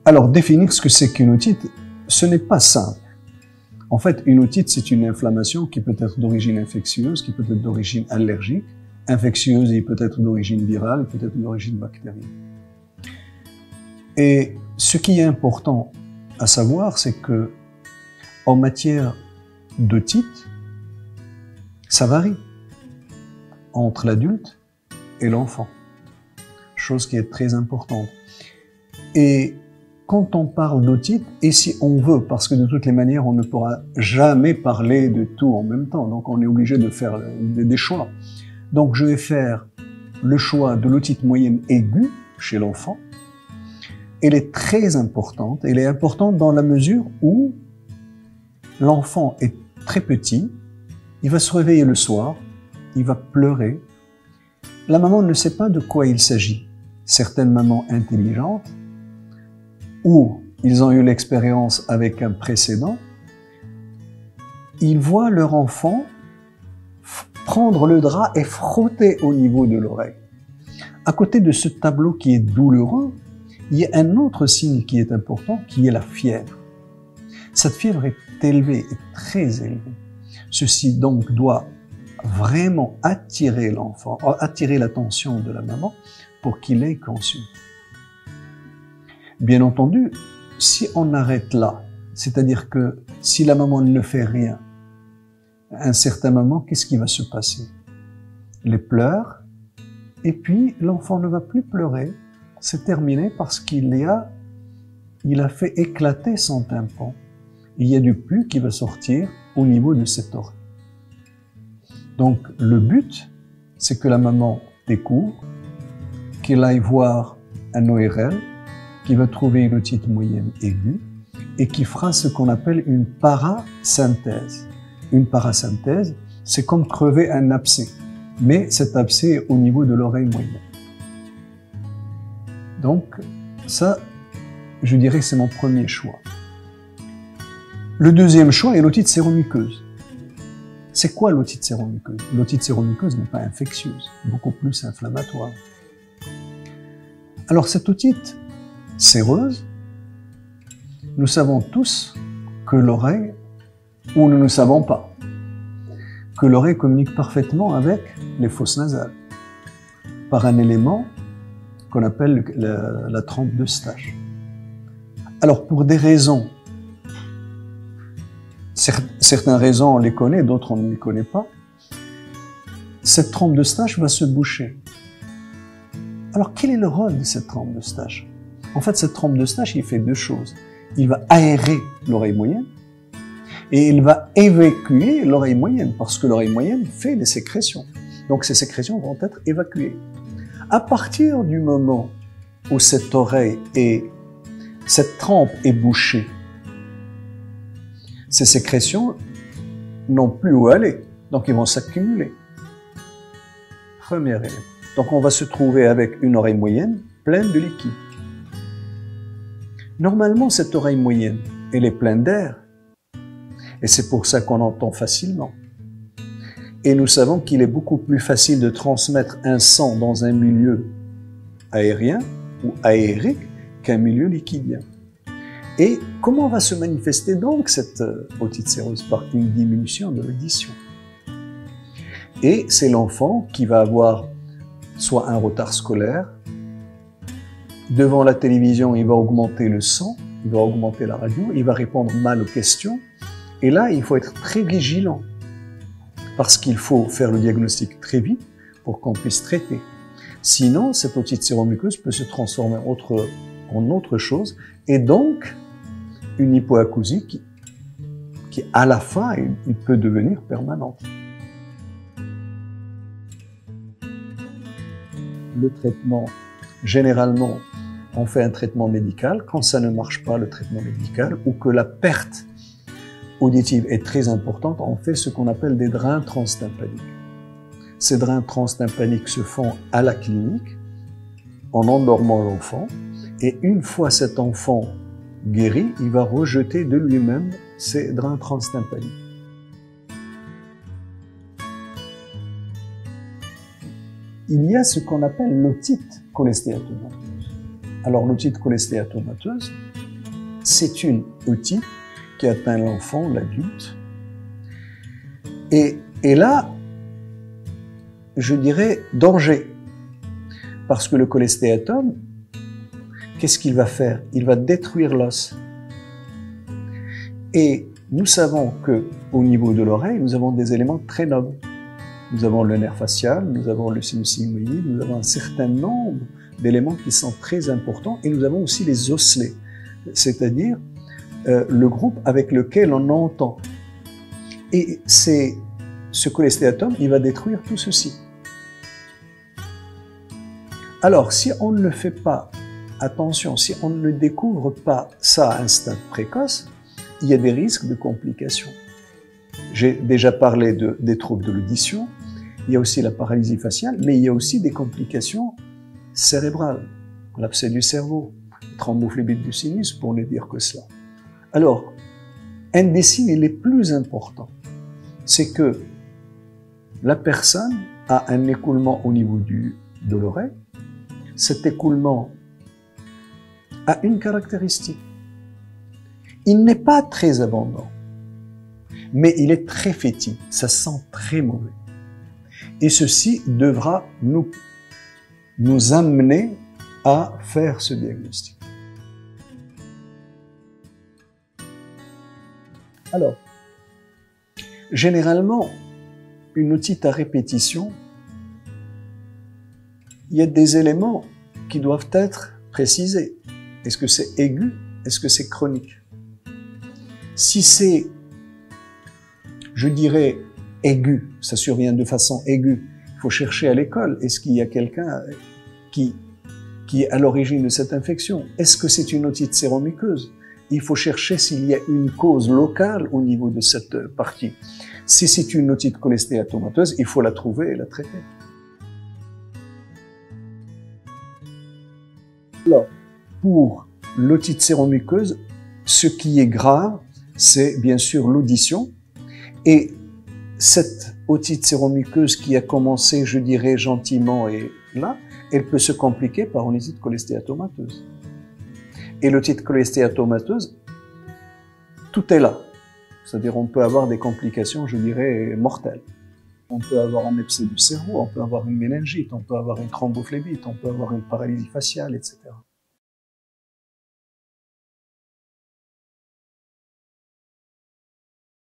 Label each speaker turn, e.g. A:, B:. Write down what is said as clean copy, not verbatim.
A: Alors, définir ce que c'est qu'une otite, ce n'est pas simple. En fait, une otite, c'est une inflammation qui peut être d'origine infectieuse, qui peut être d'origine allergique, infectieuse et peut être d'origine virale, peut être d'origine bactérienne. Et ce qui est important à savoir, c'est que en matière d'otite, ça varie entre l'adulte et l'enfant, chose qui est très importante. Et quand on parle d'otite, et si on veut, parce que de toutes les manières, on ne pourra jamais parler de tout en même temps, donc on est obligé de faire des choix. Donc je vais faire le choix de l'otite moyenne aiguë chez l'enfant. Elle est très importante. Elle est importante dans la mesure où l'enfant est très petit, il va se réveiller le soir, il va pleurer. La maman ne sait pas de quoi il s'agit. Certaines mamans intelligentes, ou ils ont eu l'expérience avec un précédent, ils voient leur enfant prendre le drap et frotter au niveau de l'oreille. À côté de ce tableau qui est douloureux, il y a un autre signe qui est important, qui est la fièvre. Cette fièvre est élevée, est très élevée. Ceci donc doit vraiment attirer l'enfant, attirer l'attention de la maman pour qu'il ait conscience. Bien entendu, si on arrête là, c'est-à-dire que si la maman ne fait rien, à un certain moment, qu'est-ce qui va se passer? Les pleurs, et puis l'enfant ne va plus pleurer, c'est terminé parce qu'il a fait éclater son tympan. Il y a du pus qui va sortir au niveau de cette oreille. Donc le but, c'est que la maman découvre, qu'elle aille voir un ORL, qui va trouver une otite moyenne aiguë et qui fera ce qu'on appelle une parasynthèse. Une parasynthèse, c'est comme crever un abcès, mais cet abcès est au niveau de l'oreille moyenne. Donc ça, je dirais que c'est mon premier choix. Le deuxième choix est l'otite séromuqueuse. C'est quoi l'otite séromuqueuse? L'otite séromuqueuse n'est pas infectieuse, beaucoup plus inflammatoire. Alors cette otite séreuse, nous savons tous que l'oreille, ou nous ne savons pas, que l'oreille communique parfaitement avec les fosses nasales par un élément qu'on appelle la trempe d'Eustache. Alors pour des raisons, certaines raisons on les connaît, d'autres on ne les connaît pas, cette trempe d'Eustache va se boucher. Alors quel est le rôle de cette trempe d'Eustache? En fait, cette trempe d'Eustache, il fait deux choses. Il va aérer l'oreille moyenne et il va évacuer l'oreille moyenne parce que l'oreille moyenne fait des sécrétions. Donc ces sécrétions vont être évacuées. À partir du moment où cette oreille et cette trempe est bouchée, ces sécrétions n'ont plus où aller. Donc ils vont s'accumuler. Premier élément. Donc on va se trouver avec une oreille moyenne pleine de liquide. Normalement, cette oreille moyenne, elle est pleine d'air. Et c'est pour ça qu'on entend facilement. Et nous savons qu'il est beaucoup plus facile de transmettre un son dans un milieu aérien ou aérique qu'un milieu liquidien. Et comment va se manifester donc cette otite séreuse? Par une diminution de l'audition. Et c'est l'enfant qui va avoir soit un retard scolaire, devant la télévision, il va augmenter le son, il va augmenter la radio, il va répondre mal aux questions. Et là, il faut être très vigilant parce qu'il faut faire le diagnostic très vite pour qu'on puisse traiter. Sinon, cette otite séromuqueuse peut se transformer en autre chose et donc une hypoacousie qui à la fin, il peut devenir permanente. Le traitement, généralement, on fait un traitement médical. Quand ça ne marche pas, le traitement médical, ou que la perte auditive est très importante, on fait ce qu'on appelle des drains transtympaniques. Ces drains transtympaniques se font à la clinique, en endormant l'enfant, et une fois cet enfant guéri, il va rejeter de lui-même ces drains transtympaniques. Il y a ce qu'on appelle l'otite cholestéatomateuse. Alors l'otite cholestéatomateuse, c'est une otite qui atteint l'enfant, l'adulte. Et là, je dirais danger. Parce que le cholestéatome, qu'est-ce qu'il va faire? Il va détruire l'os. Et nous savons qu'au niveau de l'oreille, nous avons des éléments très nobles. Nous avons le nerf facial, nous avons le sinus sigmoïde, nous avons un certain nombre d'éléments qui sont très importants, et nous avons aussi les osselets, c'est-à-dire le groupe avec lequel on entend. Et ce cholestéatome, il va détruire tout ceci. Alors, si on ne fait pas attention, si on ne découvre pas ça à un stade précoce, il y a des risques de complications. J'ai déjà parlé des troubles de l'audition, il y a aussi la paralysie faciale, mais il y a aussi des complications cérébrales, l'abcès du cerveau, thrombophlébite du sinus, pour ne dire que cela. Alors, un des signes les plus importants, c'est que la personne a un écoulement au niveau de l'oreille. Cet écoulement a une caractéristique. Il n'est pas très abondant, mais il est très fétide, ça sent très mauvais. Et ceci devra nous amener à faire ce diagnostic. Alors, généralement, une otite à répétition, il y a des éléments qui doivent être précisés. Est-ce que c'est aigu? Est-ce que c'est chronique? Si c'est, je dirais, aigu, ça survient de façon aiguë, il faut chercher à l'école. Est-ce qu'il y a quelqu'un qui est à l'origine de cette infection? Est-ce que c'est une otite séromuqueuse? Il faut chercher s'il y a une cause locale au niveau de cette partie. Si c'est une otite cholestéatomateuse, il faut la trouver et la traiter. Alors, pour l'otite séromuqueuse, ce qui est grave, c'est bien sûr l'audition. Et cette otite séromuqueuse qui a commencé, je dirais, gentiment et là, elle peut se compliquer par une otite cholestéatomateuse. Et l'otite cholestéatomateuse, tout est là. C'est-à-dire on peut avoir des complications, je dirais, mortelles. On peut avoir un abcès du cerveau, on peut avoir une méningite, on peut avoir une thrombophlébite, on peut avoir une paralysie faciale, etc.